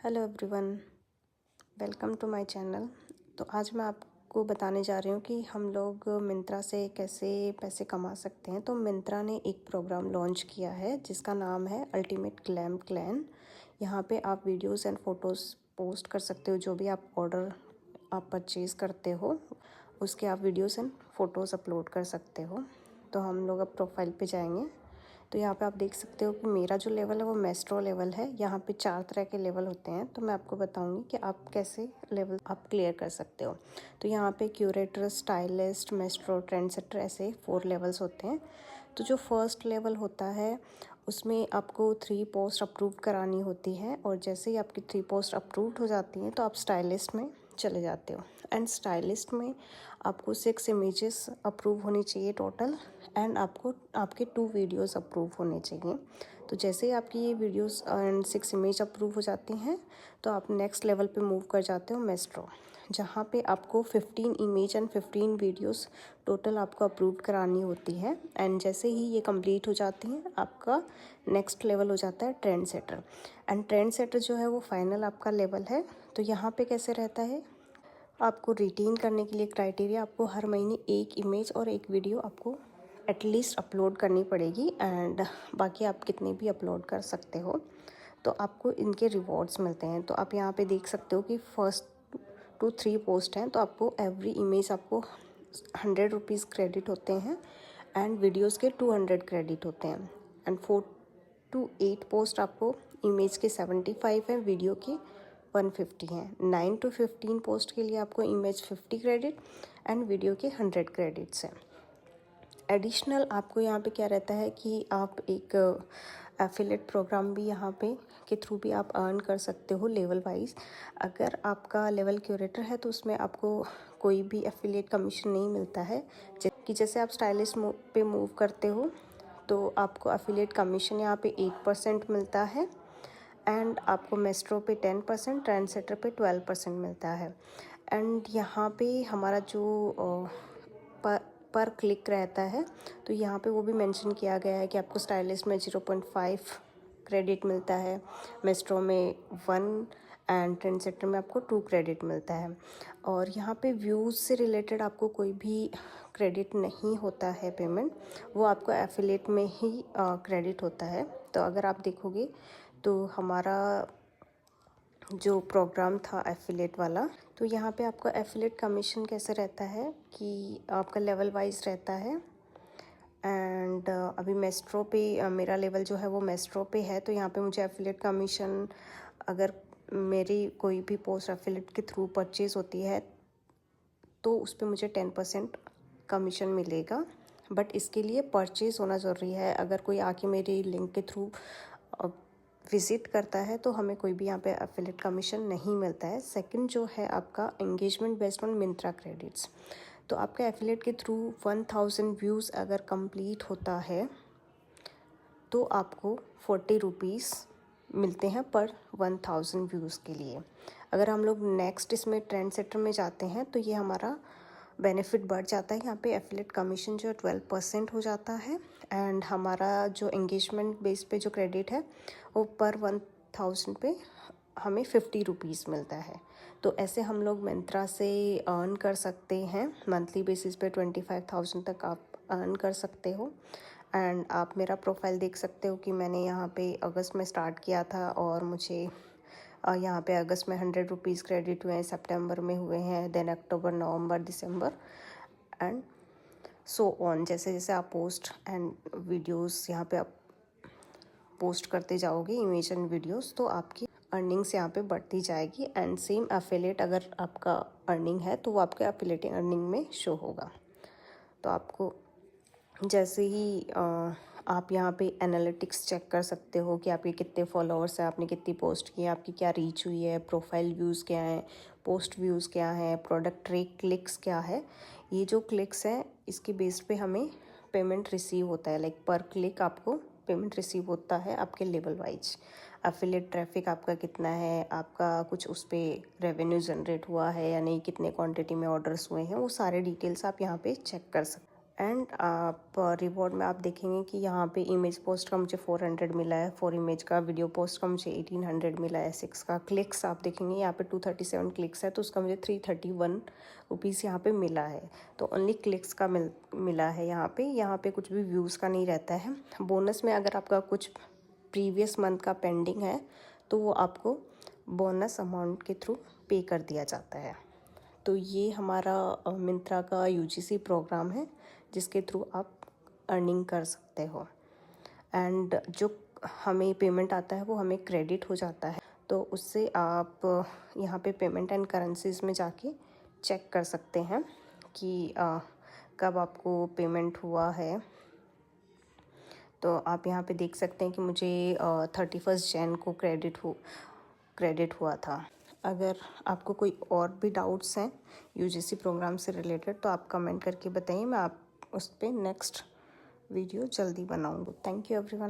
Hello everyone, welcome to my channel. तो आज मैं आपको बताने जा रही हूँ कि हम लोग मिंत्रा से कैसे पैसे कमा सकते हैं। तो मिंत्रा ने एक प्रोग्राम लॉन्च किया है जिसका नाम है अल्टीमेट ग्लैम क्लैन। यहाँ पे आप वीडियोस एंड फोटोज़ पोस्ट कर सकते हो। जो भी आप ऑर्डर आप परचेज़ करते हो उसके आप वीडियोस एंड फ़ोटोज़ अपलोड कर सकते हो। तो हम लोग अब प्रोफाइल पे जाएंगे। तो यहाँ पे आप देख सकते हो कि मेरा जो लेवल है वो मेस्ट्रो लेवल है। यहाँ पे 4 तरह के लेवल होते हैं, तो मैं आपको बताऊंगी कि आप कैसे लेवल आप क्लियर कर सकते हो। तो यहाँ पे curator, stylist, maestro, trend setter, ऐसे 4 लेवल्स होते हैं। तो जो फर्स्ट लेवल होता है उसमें आपको 3 पोस्ट अप्रूव करानी होती है, और जैसे ही आपकी 3 पोस्ट अप्रूव्ड हो जाती हैं तो आप स्टाइलिस्ट में चले जाते हो। एंड स्टाइलिस्ट में आपको 6 इमेजेस अप्रूव होनी चाहिए टोटल, एंड आपको आपके 2 वीडियोस अप्रूव होने चाहिए। तो जैसे ही आपकी ये वीडियोस एंड 6 इमेज अप्रूव हो जाती हैं तो आप नेक्स्ट लेवल पे मूव कर जाते हो मेस्ट्रो, जहाँ पे आपको 15 इमेज एंड 15 वीडियोस टोटल आपको अप्रूव करानी होती है। एंड जैसे ही ये कंप्लीट हो जाती हैं आपका नेक्स्ट लेवल हो जाता है trend setter. And trend setter जो है वो फाइनल आपका लेवल है। तो यहाँ पे कैसे रहता है, आपको रिटेन करने के लिए क्राइटेरिया, आपको हर महीने एक इमेज और एक वीडियो आपको एटलीस्ट अपलोड करनी पड़ेगी। एंड बाकी आप कितने भी अपलोड कर सकते हो तो आपको इनके रिवॉर्ड्स मिलते हैं। तो आप यहाँ पे देख सकते हो कि फर्स्ट 2-3 पोस्ट हैं तो आपको एवरी इमेज आपको 100 रुपीज़ क्रेडिट होते हैं, एंड वीडियोस के 200 क्रेडिट होते हैं। एंड 4 to 8 पोस्ट आपको इमेज के 75 हैं, वीडियो की 150 हैं। 9 to 15 पोस्ट के लिए आपको इमेज 50 क्रेडिट एंड वीडियो के 100 क्रेडिट्स हैं। एडिशनल आपको यहाँ पे क्या रहता है कि आप एक एफिलेट प्रोग्राम भी यहाँ पे के थ्रू भी आप अर्न कर सकते हो लेवल वाइज। अगर आपका लेवल क्यूरेटर है तो उसमें आपको कोई भी एफिलेट कमीशन नहीं मिलता है। कि जैसे आप स्टाइलिस्ट पे मूव करते हो तो आपको एफिलेट कमीशन यहाँ पे 8% मिलता है, एंड आपको मेस्ट्रो पे 10%, ट्रेंड सेटर पे 12% मिलता है। एंड यहाँ पे हमारा जो पर क्लिक रहता है तो यहाँ पे वो भी मेंशन किया गया है कि आपको स्टाइलिस्ट में 0.5 क्रेडिट मिलता है, मेस्ट्रो में 1 एंड ट्रेंड सेटर में आपको 2 क्रेडिट मिलता है। और यहाँ पे व्यूज़ से रिलेटेड आपको कोई भी क्रेडिट नहीं होता है पेमेंट, वो आपको एफिलेट में ही क्रेडिट होता है। तो अगर आप देखोगे तो हमारा जो प्रोग्राम था एफिलेट वाला, तो यहाँ पे आपका एफिलेट कमीशन कैसे रहता है कि आपका लेवल वाइज रहता है। एंड अभी मेस्ट्रो पे मेरा लेवल जो है वो मेस्ट्रो पे है, तो यहाँ पे मुझे एफिलेट कमीशन, अगर मेरी कोई भी पोस्ट एफिलेट के थ्रू परचेज़ होती है तो उस पर मुझे 10% कमीशन मिलेगा। बट इसके लिए परचेज़ होना ज़रूरी है। अगर कोई आके मेरी लिंक के थ्रू विज़िट करता है तो हमें कोई भी यहाँ पे एफिलेट कमीशन नहीं मिलता है। सेकंड जो है आपका engagement based on Myntra credits. तो आपका एफिलेट के थ्रू 1000 व्यूज़ अगर कंप्लीट होता है तो आपको 40 रुपीज़ मिलते हैं पर 1000 व्यूज़ के लिए। अगर हम लोग नेक्स्ट इसमें ट्रेंड सेटर में जाते हैं तो ये हमारा बेनिफिट बढ़ जाता है। यहाँ पे एफिलेट कमीशन जो 12% हो जाता है, एंड हमारा जो एंगेजमेंट बेस पे जो क्रेडिट है वो पर 1000 पे हमें 50 रुपीज़ मिलता है। तो ऐसे हम लोग मिंत्रा से अर्न कर सकते हैं। मंथली बेसिस पे 25,000 तक आप अर्न कर सकते हो। एंड आप मेरा प्रोफाइल देख सकते हो कि मैंने यहाँ पे अगस्त में स्टार्ट किया था और मुझे यहाँ पे अगस्त में 100 रुपीज़ क्रेडिट हुए हैं, सितंबर में हुए हैं, then October, November, December and so on. जैसे जैसे आप पोस्ट एंड वीडियोस यहाँ पे आप पोस्ट करते जाओगे इमेज एंड वीडियोस, तो आपकी अर्निंग्स यहाँ पे बढ़ती जाएगी। एंड सेम एफिलेट अगर आपका अर्निंग है तो वो आपके एफिलेट अर्निंग में शो होगा। तो आपको जैसे ही आप यहाँ पे एनालिटिक्स चेक कर सकते हो कि आपके कितने फॉलोअर्स हैं, आपने कितनी पोस्ट की है, आपकी क्या रीच हुई है, प्रोफाइल व्यूज़ क्या हैं, पोस्ट व्यूज़ क्या हैं, प्रोडक्ट ट्रेक क्लिक्स क्या है। ये जो क्लिक्स हैं इसके बेस पे हमें पेमेंट रिसीव होता है। लाइक पर क्लिक आपको पेमेंट रिसीव होता है आपके लेवल वाइज। एफिलिएट ट्रैफिक आपका कितना है, आपका कुछ उस पर रेवेन्यू जनरेट हुआ है या नहीं, कितने क्वान्टिटी में ऑर्डर्स हुए हैं, वो सारे डिटेल्स आप यहाँ पर चेक कर सकते हैं। एंड आप रिवॉर्ड में आप देखेंगे कि यहाँ पे इमेज पोस्ट का मुझे 400 मिला है, 4 इमेज का वीडियो पोस्ट का मुझे 1800 मिला है, 6 का क्लिक्स आप देखेंगे यहाँ पे 237 क्लिक्स है तो उसका मुझे 331 रुपीज़ यहाँ पे मिला है। तो ओनली क्लिक्स का मिला है यहाँ पे कुछ भी व्यूज़ का नहीं रहता है। बोनस में अगर आपका कुछ प्रीवियस मंथ का पेंडिंग है तो वो आपको बोनस अमाउंट के थ्रू पे कर दिया जाता है। तो ये हमारा मिंत्रा का यूजीसी प्रोग्राम है जिसके थ्रू आप अर्निंग कर सकते हो। एंड जो हमें पेमेंट आता है वो हमें क्रेडिट हो जाता है, तो उससे आप यहाँ पे पेमेंट एंड करेंसीज़ में जाके चेक कर सकते हैं कि कब आपको पेमेंट हुआ है। तो आप यहाँ पे देख सकते हैं कि मुझे 31 जैन को क्रेडिट हुआ था। अगर आपको कोई और भी डाउट्स हैं यूजीसी प्रोग्राम से रिलेटेड तो आप कमेंट करके बताइए, मैं आप उस पर नेक्स्ट वीडियो जल्दी बनाऊँगी। Thank you everyone.